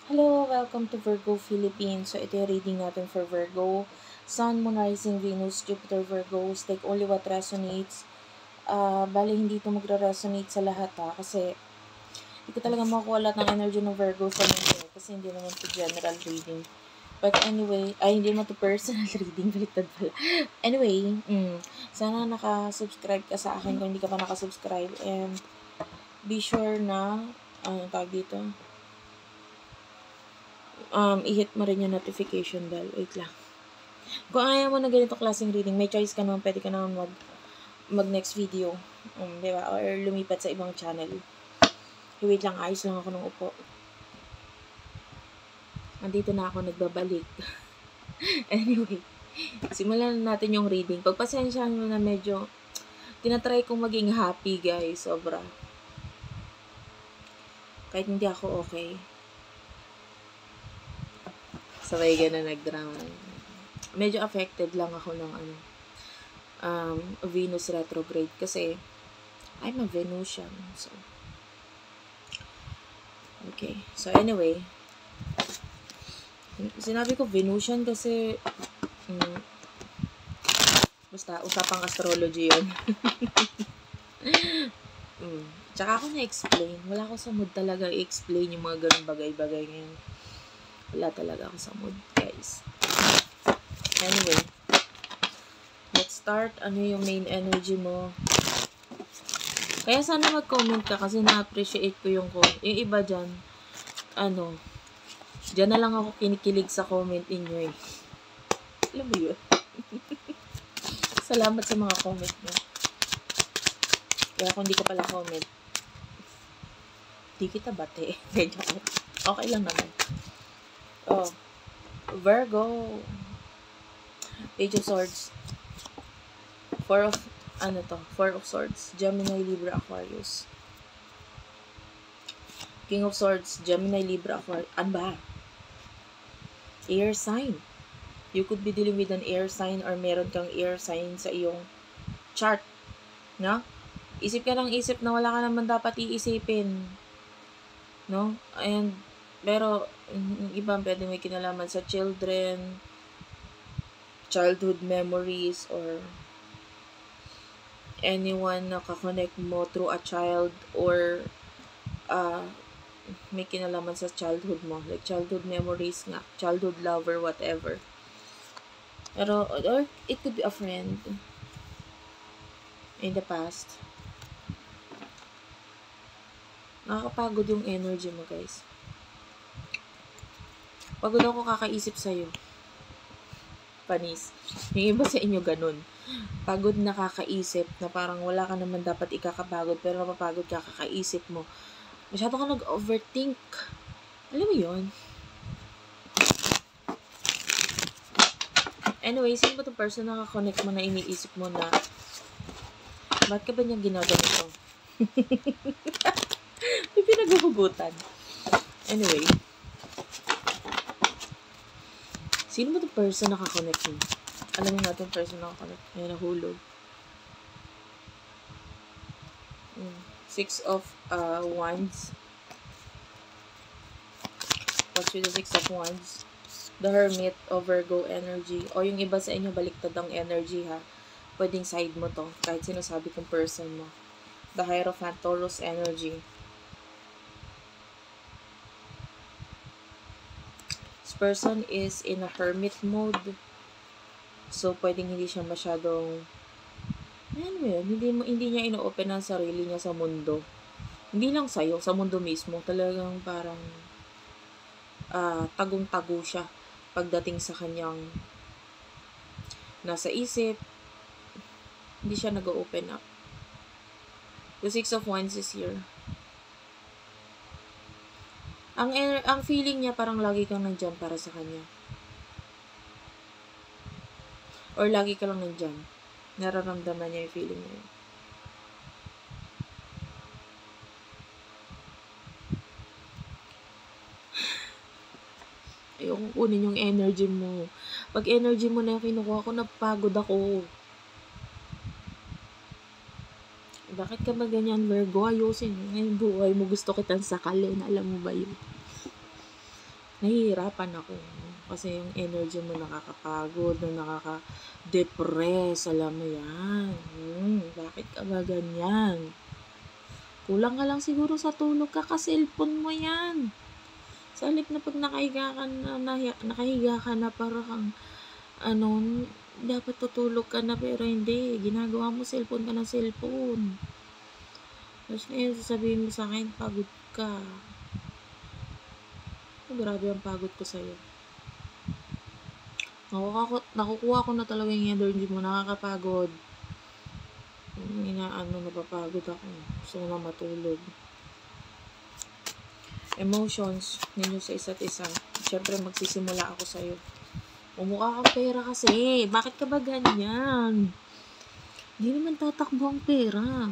Hello, welcome to Virgo Philippines. So, ito yung reading natin for Virgo. Sun, Moon, Rising, Venus, Jupiter, Virgos. Take only what resonates. Bali, hindi ito magre-resonate sa lahat kasi hindi ko talaga makukuha lahat ng energy ng Virgo sa mundo kasi hindi naman ito general reading. But anyway, hindi naman ito personal reading. Baliktad pala. Anyway, sana naka-subscribe ka sa akin kung hindi ka pa naka-subscribe. And be sure na, tawag dito, i-hit mo rin yung notification bell. Wait lang. Kung ayaw mo na ganito klaseng reading, may choice ka naman, pwede ka naman mag next video. Di ba? Or lumipat sa ibang channel. Wait lang, ayos lang ako ng upo. Andito na ako nagbabalik. Anyway, simulan na natin yung reading. Pagpasensyahan mo na medyo, tinatry kong maging happy guys, sobra. Kahit hindi ako okay. Sabay ganun nagdrama. Medyo affected lang ako ng Venus retrograde kasi I'm a Venusian. So, okay. So, anyway, sinabi ko Venusian kasi basta usapang astrology yun. Tsaka ako na-explain. Wala ako sa mood talaga i-explain yung mga ganun bagay-bagay ngayon. Wala talaga ako sa mood, guys. Anyway, let's start. Ano yung main energy mo? Kaya sana mag-comment ka kasi na-appreciate ko yung comment. Yung iba dyan, dyan na lang ako kinikilig sa comment ninyo eh. Alam mo yun? Salamat sa mga comment nyo. Kaya kung di ka pala comment, di kita bate. Okay lang naman. Oh, Virgo. Page of Swords. Four of Swords. Gemini, Libra, Aquarius. King of Swords. Gemini, Libra, Aquarius. Ano ba? Air sign. You could be dealing with an air sign or meron kang air sign sa iyong chart. No? Isip ka ng isip na wala ka naman dapat iisipin. No? Pero, ibang pwede may kinalaman sa children, childhood memories, or anyone na kakonect mo through a child, or may kinalaman sa childhood mo. Like childhood memories nga, childhood lover, whatever. Pero, or it could be a friend in the past. Nakakapagod yung energy mo, guys. Pagod ako kakaisip sa'yo. Panis. Yung iba sa inyo ganun. Pagod na kakaisip na parang wala ka naman dapat ikakapagod pero napapagod ka kakaisip mo. Masyado ka nag-overthink. Alam mo yun? Anyway, sino ba itong person na nakakonect mo na iniisip mo na ba't ka ba niya ginaganito? May pinaghuhugutan. Anyway. Sino ba itong person na nakakonect mo? Alam mo natin person na nakakonect. May nahulog. 6 of Wands. What's with the 6 of Wands? The Hermit of Virgo energy. O yung iba sa inyo, baliktad ang energy ha. Pwedeng side mo to. Kahit sinasabi kong person mo. The Hierophant, Taurus energy. This person is in a hermit mode. So, pwedeng hindi siya masyadong hindi niya ino-open ang sarili niya sa mundo. Hindi lang sa'yo, sa mundo mismo. Talagang parang tagong-tago siya pagdating sa kanyang nasa isip. Hindi siya nag-open up. The 6 of Wands is here. Ang feeling niya parang lagi kang nandyan para sa kanya. Or lagi ka lang nandyan. Nararamdaman niya yung feeling niya. Ayokong kunin yung energy mo. Pag energy mo na yung kinukuha ko, napagod ako. Bakit ka ba ganyan, Virgo? Ayusin yung buhay mo. Gusto kitang sakalin. Alam mo ba yun? nahihirapan ako. Kasi yung energy mo nakakapagod, na nakaka-depress, alam mo yan. Bakit ka ba ganyan? Kulang ka lang siguro sa tulog ka, cellphone mo yan. Sa halip na pag nakahiga ka na parang dapat tutulog ka na pero hindi. Ginagawa mo cellphone ka ng cellphone. Tapos ngayon sasabihin mo sa akin, pagod ka. Grabe ang pagod ko sa'yo. Nakukuha ko na talaga yung energy mo, nakakapagod. Napapagod ako. Gusto ko na matulog. Emotions ninyo sa isa't isa. Siyempre, magsisimula ako sa'yo. Umukha kang pera kasi. Bakit ka ba ganyan? Hindi naman tatakbo ang pera.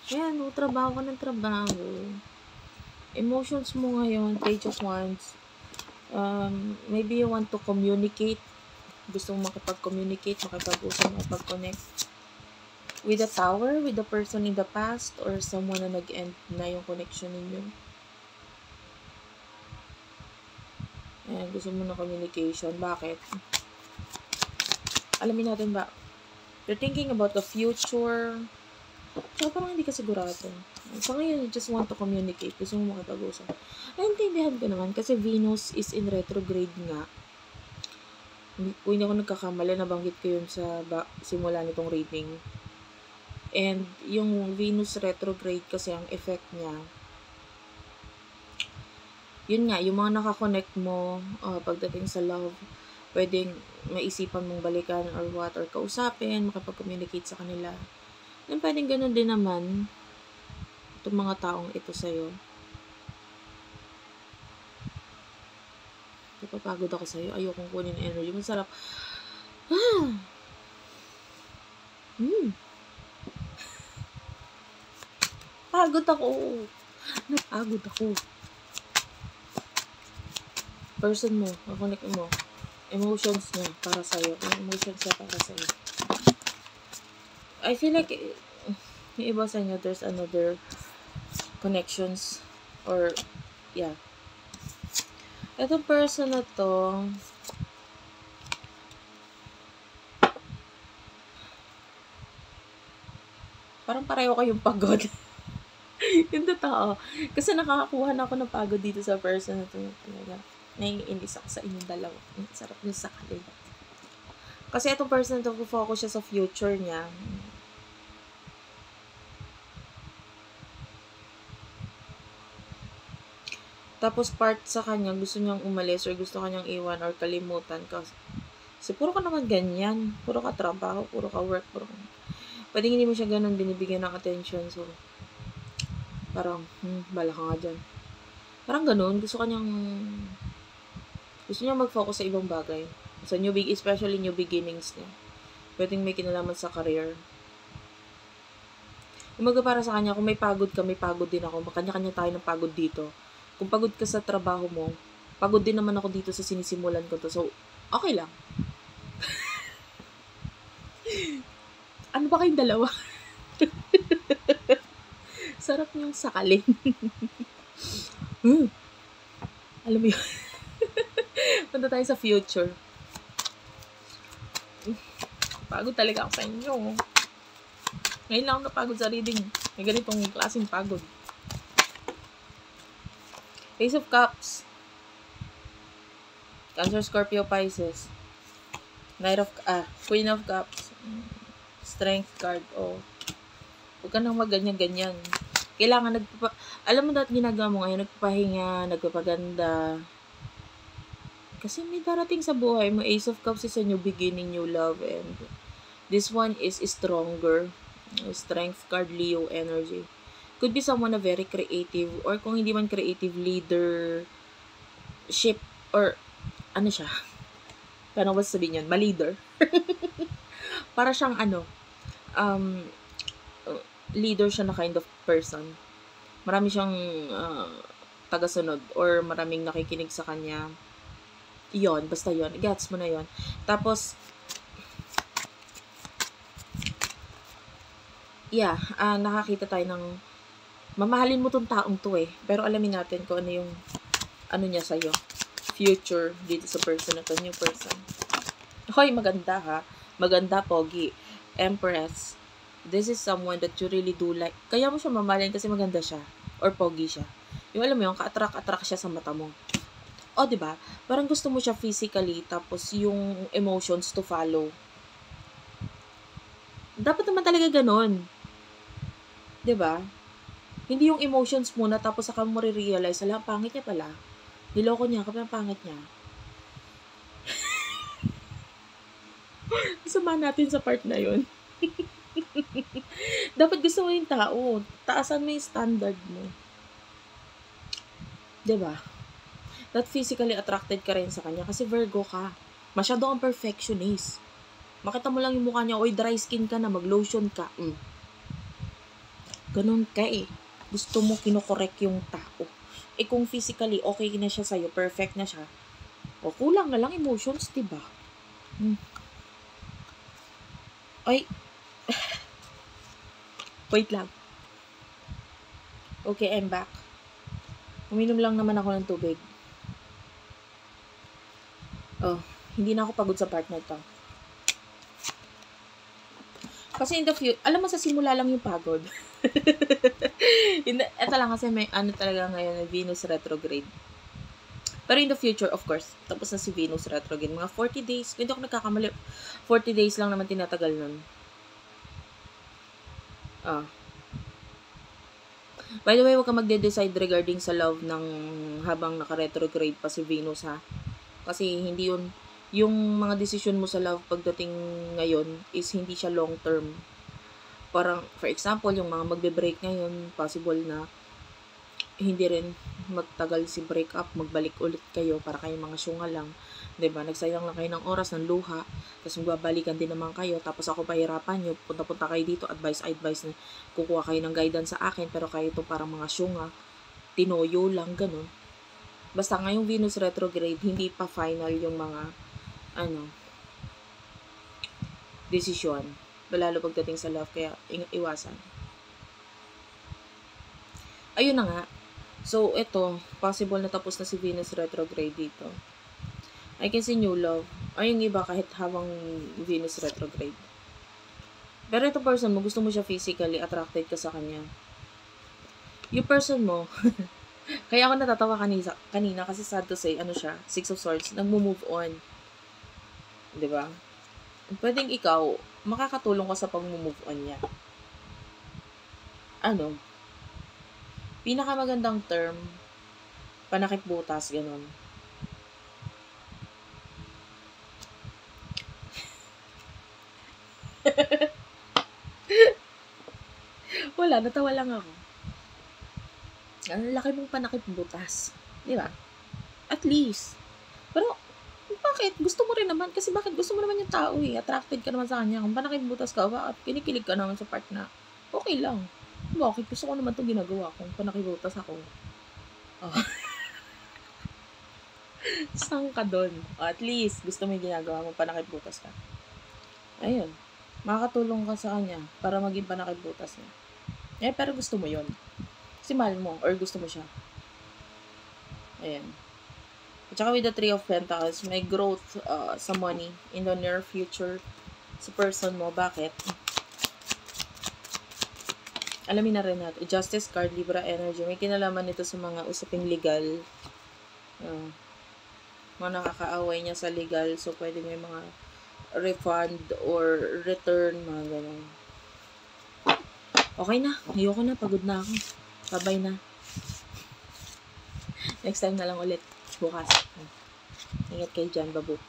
Ayan, trabaho ka ng trabaho. Emotions mo ngayon, Page of Wands. Maybe you want to communicate. Gusto mo makipag-communicate, makipag-usap, makipag-connect. With the Tower, with the person in the past, or someone na nag-end na yung connection ninyo. Ayan, gusto mo na communication. Bakit? Alamin natin ba? You're thinking about the future. So, parang hindi ka sigurado. So, ngayon, you just want to communicate. Gusto mo makipag-usap. Naintindihan ko naman kasi Venus is in retrograde nga. Kung hindi ako nagkakamali, nabanggit ko yun sa simula nitong reading. And yung Venus retrograde kasi ang effect niya, yun nga, yung mga nakakonect mo pagdating sa love, pwedeng maisipan mong balikan or what, or kausapin, makapag-communicate sa kanila. Then, pwedeng ganun din naman itong mga taong ito sa'yo. Napapagod ako sa'yo. Ayokong kunin energy. Masarap. Pagod ako. Napagod ako. Person mo, connect mo. Emotions niya para sa'yo. Emotions niya para sa'yo. I feel like yung iba sa inyo, there's another connections or yeah. Itong person na to, parang pareho kayong pagod. Yung totoo. Kasi nakakakuha na ako ng pagod dito sa person na to. Talaga. Naiinis ako sa inyong dalawa. Sarap nyo sa kalin. Kasi itong person na to, focus siya sa future niya. Tapos part sa kanya, gusto niyang umalis or gusto kanyang iwan or kalimutan. Kasi puro ka naman ganyan. Puro ka trabaho, puro ka work, puro ka. Pwede hindi mo siya ganun binibigyan ng attention. So, parang, bala ka nga dyan. Parang ganun. Gusto niyang mag-focus sa ibang bagay. Sa especially new beginnings niya. Pwedeng may kinalaman sa career. Umaga para sa kanya, kung may pagod ka, may pagod din ako. Makanya-kanya tayo ng pagod dito. Kung pagod ka sa trabaho mo, pagod din naman ako dito sa sinisimulan ko to. So, okay lang. Ano ba kayong dalawa? Sarap niyong sakalin. Alam mo yun. Punta tayo sa future. Pagod talaga ako sa inyo. Ngayon lang ako napagod sa reading. May ganitong klaseng pagod. Ace of Cups. Cancer, Scorpio, Pisces. Queen of Cups. Strength card. Huwag ka nang maganyan-ganyan. Kailangan alam mo dahil ginagawa mo ngayon, nagpapahinga, nagpapaganda. Kasi may darating sa buhay mo. Ace of Cups is a new beginning, new love, and this one is stronger. Strength card, Leo energy. Could be someone na very creative, or kung hindi man creative, leadership, or ano siya? Paano ba sabihin yan? Ma-leader. Para siyang leader siya na kind of person. Marami siyang tagasunod or maraming nakikinig sa kanya. Yon, basta yon. Gets mo na yon. Tapos, nakakita tayo ng mamahalin mo tong taong to eh. Pero alamin natin kung ano yung ano niya sa'yo. Future dito sa person na to, new person. Hoy, maganda ha. Maganda, pogi. Empress. This is someone that you really do like. Kaya mo siya mamahalin kasi maganda siya. Or pogi siya. Yung alam mo yung ka-attract siya sa mata mo. O, diba? Parang gusto mo siya physically, tapos yung emotions to follow. Dapat naman talaga ganon. Diba? Hindi yung emotions muna, tapos saka mo re-realize, alam, pangit niya pala. Niloko niya, kapag pangit niya. Sama natin sa part na yun. Dapat gusto mo yung tao. Taasan mo yung standard mo. Diba? That physically attracted ka rin sa kanya kasi Virgo ka. Masyado kang perfectionist. Makita mo lang yung mukha niya, oy, dry skin ka na, mag-lotion ka. Ganun ka eh. Gusto mo kinokorek yung tao. Eh kung physically okay na siya sa'yo, perfect na siya, o kulang na lang emotions, diba? Ay, wait lang. Okay, I'm back. Uminom lang naman ako ng tubig. Oh, hindi na ako pagod sa part na ito. Kasi in the future, alam mo sa simula lang yung pagod. Ito lang kasi may ano talaga ngayon, Venus retrograde. Pero in the future, of course, tapos na si Venus retrograde. Mga 40 days, hindi ako nagkakamali, 40 days lang naman tinatagal nun. By the way, huwag ka magde-decide regarding sa love ng habang naka-retrograde pa si Venus ha. Kasi hindi yun, yung mga desisyon mo sa love pagdating ngayon is hindi siya long term. Parang, for example, yung mga magbe-break ngayon, possible na hindi rin magtagal si break up, magbalik ulit kayo para kayong mga syunga lang. Diba? Nagsayang lang kayo ng oras, ng luha, tapos magbabalikan din naman kayo, tapos ako pahirapan nyo, punta-punta kayo dito, advice na kukuha kayo ng guidance sa akin, pero kayo to parang mga syunga, tinoyo lang, ganun. Basta ngayong Venus retrograde, hindi pa final yung mga desisyon. Lalo pagdating sa love, kaya iwasan. Ayun na nga. So, ito, possible na tapos na si Venus retrograde dito. I can see new love. Ay, yung iba kahit habang Venus retrograde. Pero ito person mo, gusto mo siya physically, attracted ka sa kanya. Yung person mo, kaya ako natatawa kanina kasi sad to say, siya, Six of Swords, nagmo-move on. Diba? Pwedeng ikaw, makakatulong ka sa pag-move on niya. Pinakamagandang term, panakip butas, ganun. Wala, natawa lang ako. Ang laki mong panakip butas. Di ba? At least. Pero, bakit? Gusto mo rin naman. Kasi bakit gusto mo naman yung tao eh. Attracted ka naman sa kanya. Kung panakip butas ka, bakit kinikilig ka naman sa part na, okay lang. Bakit? Gusto ko naman itong ginagawa kung panakip butas ako. Saan ka doon? At least, gusto mo yung ginagawa mo, panakip butas ka. Ayun. Makakatulong ka sa kanya para maging panakip butas niya. Pero gusto mo yon. Si mahal mo or gusto mo siya. Ayan. At saka with the Three of Pentacles, may growth sa money in the near future sa person mo. Bakit? Alamin na rin natin. Justice card, Libra energy. May kinalaman nito sa mga usaping legal. Mga nakakaaway niya sa legal. So, pwede may mga refund or return, mga ganun. Okay na. Ayoko na. Pagod na ako. Bye-bye na. Next time na lang ulit. Bukas. Ingat kayo dyan, babu.